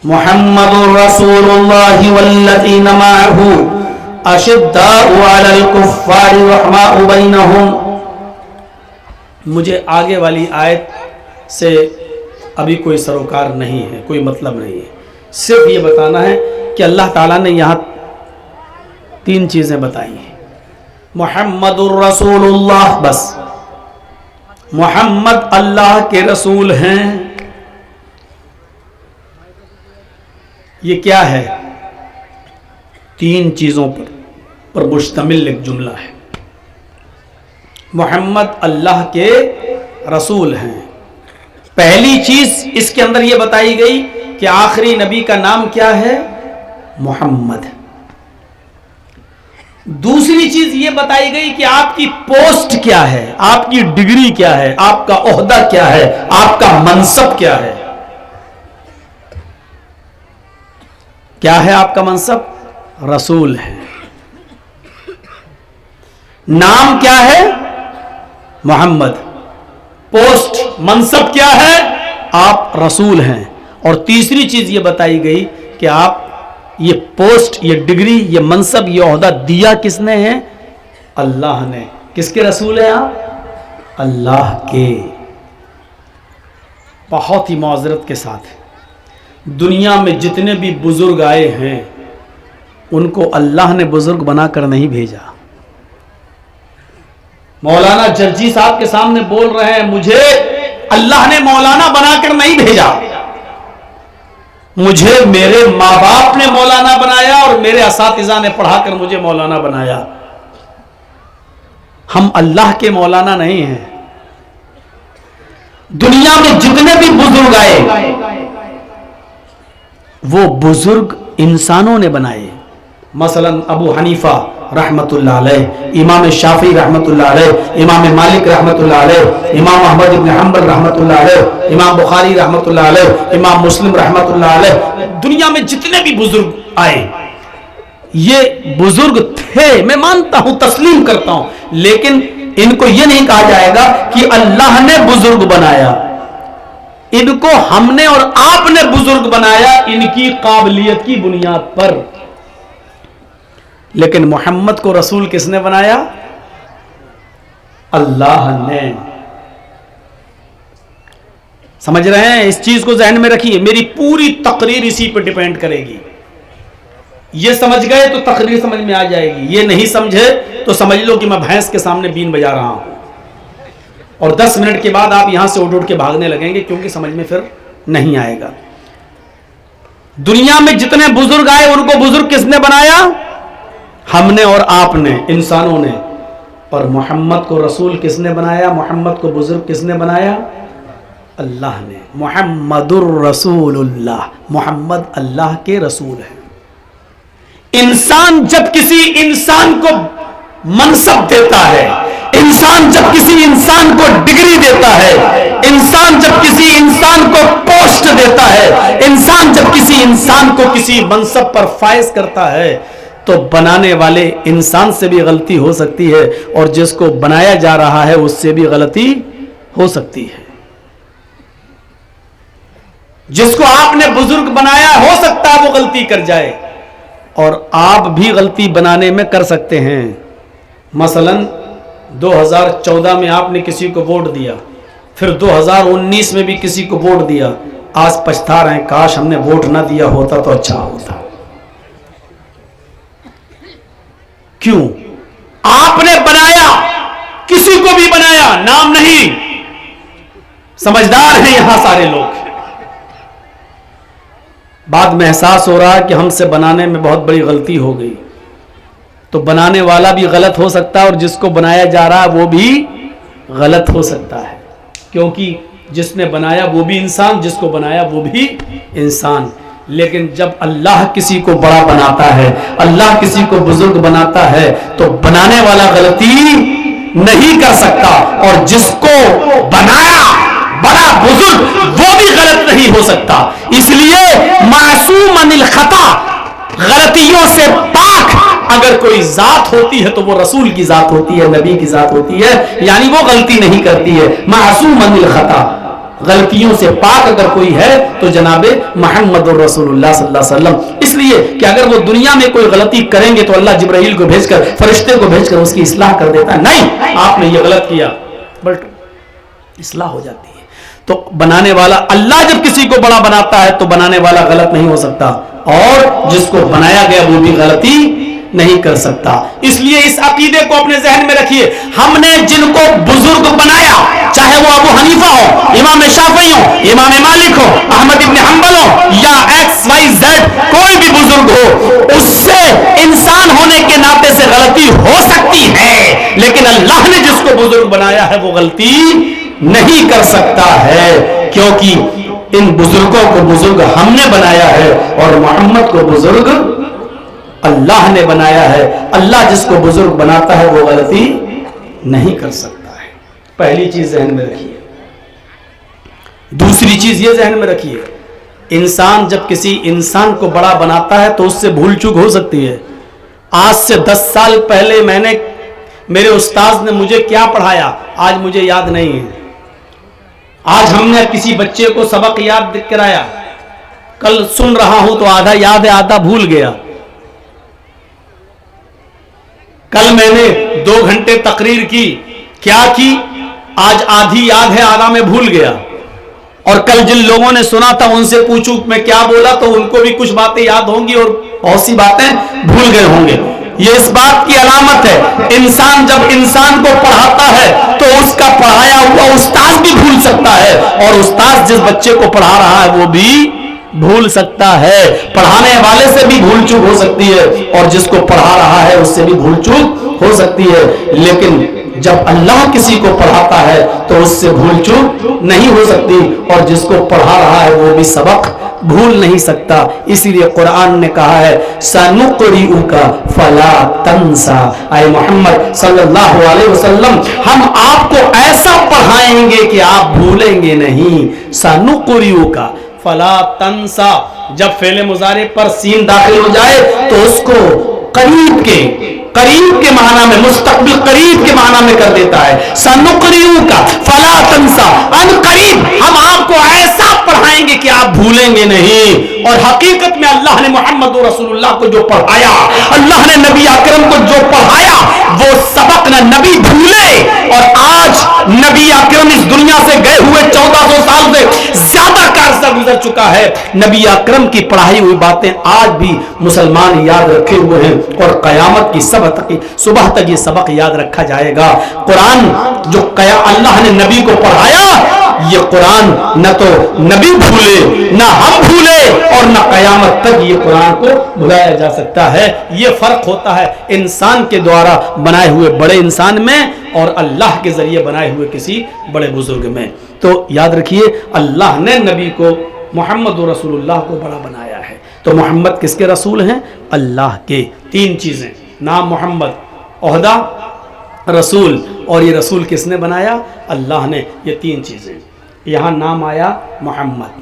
محمد رسول اللہ والذین معہ اشداء علی الکفار رحماء بینہم. مجھے آگے والی آیت سے ابھی کوئی سروکار نہیں ہے، کوئی مطلب نہیں ہے، صرف یہ بتانا ہے کہ اللہ تعالیٰ نے یہاں 3 چیزیں بتائی ہیں. محمد الرسول اللہ، بس محمد اللہ کے رسول ہیں. یہ کیا ہے؟ 3 چیزوں پر مشتمل ایک جملہ ہے. محمد اللہ کے رسول ہیں. پہلی چیز اس کے اندر یہ بتائی گئی کہ آخری نبی کا نام کیا ہے؟ محمد. دوسری چیز یہ بتائی گئی کہ آپ کی پوسٹ کیا ہے، آپ کی ڈگری کیا ہے، آپ کا عہدہ کیا ہے، آپ کا منصب کیا ہے. کیا ہے آپ کا منصب؟ رسول ہے. نام کیا ہے؟ محمد. پوسٹ منصب کیا ہے؟ آپ رسول ہیں. اور تیسری چیز یہ بتائی گئی کہ آپ یہ پوسٹ، یہ ڈگری، یہ منصب، یہ عہدہ دیا کس نے ہے؟ اللہ نے. کس کے رسول ہیں آپ؟ اللہ کے. بہت ہی معذرت کے ساتھ دنیا میں جتنے بھی بزرگ آئے ہیں ان کو اللہ نے بزرگ بنا کر نہیں بھیجا. مولانا جرجی صاحب کے سامنے بول رہے ہیں مجھے اللہ نے مولانا بنا کر نہیں بھیجا، مجھے میرے ماں باپ نے مولانا بنایا اور میرے اساتذہ نے پڑھا کر مجھے مولانا بنایا. ہم اللہ کے مولانا نہیں ہیں. دنیا میں جتنے بھی بزرگ آئے وہ بزرگ انسانوں نے بنائے. مثلا ابو حنیفہ رحمت اللہ علیہ، امام شافعی رحمت اللہ علیہ، امام مالک رحمت اللہ علیہ، امام احمد بن حنبل رحمت اللہ علیہ، امام بخاری رحمت اللہ علیہ، امام مسلم رحمت اللہ علیہ. دنیا میں جتنے بھی بزرگ آئے یہ بزرگ تھے، میں مانتا ہوں، تسلیم کرتا ہوں، لیکن ان کو یہ نہیں کہا جائے گا کہ اللہ نے بزرگ بنایا. ان کو ہم نے اور آپ نے بزرگ بنایا ان کی قابلیت کی بنیاد پر. لیکن محمد کو رسول کس نے بنایا؟ اللہ نے. سمجھ رہے ہیں؟ اس چیز کو ذہن میں رکھیے. میری پوری تقریر اسی پر ڈیپینڈ کرے گی. یہ سمجھ گئے تو تقریر سمجھ میں آ جائے گی، یہ نہیں سمجھے تو سمجھ لو کہ میں بھینس کے سامنے بین بجا رہا ہوں. اور 10 منٹ کے بعد آپ یہاں سے اٹھ کے بھاگنے لگیں گے کیونکہ سمجھ میں پھر نہیں آئے گا. دنیا میں جتنے بزرگ آئے ان کو بزرگ کس نے بنایا؟ ہم نے اور آپ نے، انسانوں نے. اور محمد کو رسول کس نے بنایا؟ محمد کو بزرگ کس نے بنایا؟ اللہ نے. محمد الرسول اللہ، محمد اللہ کے رسول ہیں. انسان جب کسی انسان کو منصب دیتا ہے، انسان جب کسی انسان کو ڈگری دیتا ہے، انسان جب کسی انسان کو پوسٹ دیتا ہے، انسان جب کسی انسان کو کسی منصب پر فائز کرتا ہے تو بنانے والے انسان سے بھی غلطی ہو سکتی ہے اور جس کو بنایا جا رہا ہے اس سے بھی غلطی ہو سکتی ہے. جس کو آپ نے بزرگ بنایا ہو سکتا ہے وہ غلطی کر جائے، اور آپ بھی غلطی بنانے میں کر سکتے ہیں. مثلا 2014 میں آپ نے کسی کو ووٹ دیا، پھر 2019 میں بھی کسی کو ووٹ دیا، آج پچھتا رہے ہیں کاش ہم نے ووٹ نہ دیا ہوتا تو اچھا ہوتا. کیوں؟ آپ نے بنایا، کسی کو بھی بنایا، نام نہیں. سمجھدار ہیں یہاں سارے لوگ. بعد میں احساس ہو رہا کہ ہم سے بنانے میں بہت بڑی غلطی ہو گئی. تو بنانے والا بھی غلط ہو سکتا ہے اور جس کو بنایا جا رہا ہے وہ بھی غلط ہو سکتا ہے، کیونکہ جس نے بنایا وہ بھی انسان، جس کو بنایا وہ بھی انسان. لیکن جب اللہ کسی کو بڑا بناتا ہے، اللہ کسی کو بزرگ بناتا ہے تو بنانے والا غلطی نہیں کر سکتا، اور جس کو بنایا بڑا بزرگ وہ بھی غلط نہیں ہو سکتا. اس لیے معصوم عن الخطا، غلطیوں سے پاک اگر کوئی ذات ہوتی ہے تو وہ رسول کی ذات ہوتی ہے، نبی کی ذات ہوتی ہے، یعنی وہ غلطی نہیں کرتی ہے. معصوم عن الخطا. غلطیوں سے پاک اگر کوئی ہے تو جناب محمد رسول اللہ صلی اللہ علیہ وسلم. اس لیے کہ اگر وہ دنیا میں کوئی غلطی کریں گے تو اللہ جبرائیل کو بھیج کر فرشتے کو بھیج کر اس کی اصلاح کر دیتا ہے. نہیں آپ نے یہ غلط کیا بلٹ اصلاح ہو جاتی ہے. تو بنانے والا اللہ جب کسی کو بڑا بناتا ہے تو بنانے والا غلط نہیں ہو سکتا اور جس کو بنایا گیا وہ بھی غلطی نہیں کر سکتا. اس لیے اس عقیدے کو اپنے ذہن میں رکھیے. ہم نے جن کو بزرگ بنایا چاہے وہ ابو حنیفہ ہو, امام شافعی ہو, امام مالک ہو, احمد ابن حنبل ہو یا ایکس وائی زیڈ کوئی بھی بزرگ ہو, اس سے انسان ہونے کے ناطے سے غلطی ہو سکتی ہے, لیکن اللہ نے جس کو بزرگ بنایا ہے وہ غلطی نہیں کر سکتا ہے, کیونکہ ان بزرگوں کو بزرگ ہم نے بنایا ہے اور محمد کو بزرگ اللہ نے بنایا ہے. اللہ جس کو بزرگ بناتا ہے وہ غلطی نہیں کر سکتا ہے. پہلی چیز ذہن میں رکھیے. دوسری چیز یہ ذہن میں رکھیے, انسان جب کسی انسان کو بڑا بناتا ہے تو اس سے بھول چوک ہو سکتی ہے. آج سے 10 سال پہلے میرے استاذ نے مجھے کیا پڑھایا آج مجھے یاد نہیں ہے. آج ہم نے کسی بچے کو سبق یاد کرایا, کل سن رہا ہوں تو آدھا یاد ہے آدھا بھول گیا. کل میں نے 2 گھنٹے تقریر کی, کیا کی آج آدھی یاد ہے آدھا میں بھول گیا. اور کل جن لوگوں نے سنا تھا ان سے پوچھوں میں کیا بولا تو ان کو بھی کچھ باتیں یاد ہوں گی اور بہت سی باتیں بھول گئے ہوں گے. یہ اس بات کی علامت ہے انسان جب انسان کو پڑھاتا ہے تو اس کا پڑھایا ہوا استاذ بھی بھول سکتا ہے اور استاذ جس بچے کو پڑھا رہا ہے وہ بھی بھول سکتا ہے. پڑھانے والے سے بھی بھول چوک ہو سکتی ہے اور جس کو پڑھا رہا ہے اس سے بھی بھول چوک ہو سکتی ہے, لیکن جب اللہ کسی کو پڑھاتا ہے تو اس سے بھول چوک نہیں ہو سکتی اور جس کو پڑھا رہا ہے وہ بھی سبق بھول نہیں سکتا. اسی لیے قرآن نے کہا ہے سَنُقْرِئُكَ فَلَا تَنْسَى, اے محمد صلی اللہ علیہ وسلم ہم آپ کو ایسا پڑھائیں گے کہ آپ بھولیں گے نہیں. سَنُقْرِئُكَ فَلَا تَنْسَى, جب فعل مضارع پر سین داخل ہو جائے تو اس کو قریب کے معنی میں, مستقبل قریب کے معنی میں کر دیتا ہے. سَنُقْرِئُكَ فَلَا تَنْسَى, ان قریب ہم آپ کو ایسا پڑھائیں گے کہ آپ بھولیں گے نہیں. اور حقیقت میں اللہ نے محمد رسول اللہ کو جو پڑھایا, اللہ نے نبی اکرم کو جو پڑھایا وہ سبق نہ نبی بھولے. اور آج نبی اکرم اس دنیا سے گئے ہوئے 1400 سال سے زیادہ کا عرصہ گزر چکا ہے, نبی اکرم کی پڑھائی ہوئی باتیں آج بھی مسلمان یاد رکھے ہوئے ہیں اور قیامت کی صبح تک یہ سبق یاد رکھا جائے گا. قرآن جو اللہ نے نبی کو پڑھایا یہ قرآن نہ تو نبی بھولے نہ ہم بھولے اور نہ قیامت تک یہ قرآن کو بھلایا جا سکتا ہے. یہ فرق ہوتا ہے انسان کے دوارا بنائے ہوئے بڑے انسان میں اور اللہ کے ذریعے بنائے ہوئے کسی بڑے بزرگ میں. تو یاد رکھیے اللہ نے نبی کو محمد رسول اللہ کو بڑا بنایا ہے. تو محمد کس کے رسول ہیں؟ اللہ کے. 3 چیزیں, نام محمد, عہدہ رسول, اور یہ رسول کس نے بنایا؟ اللہ نے. یہ 3 چیزیں. یہاں نام آیا محمد,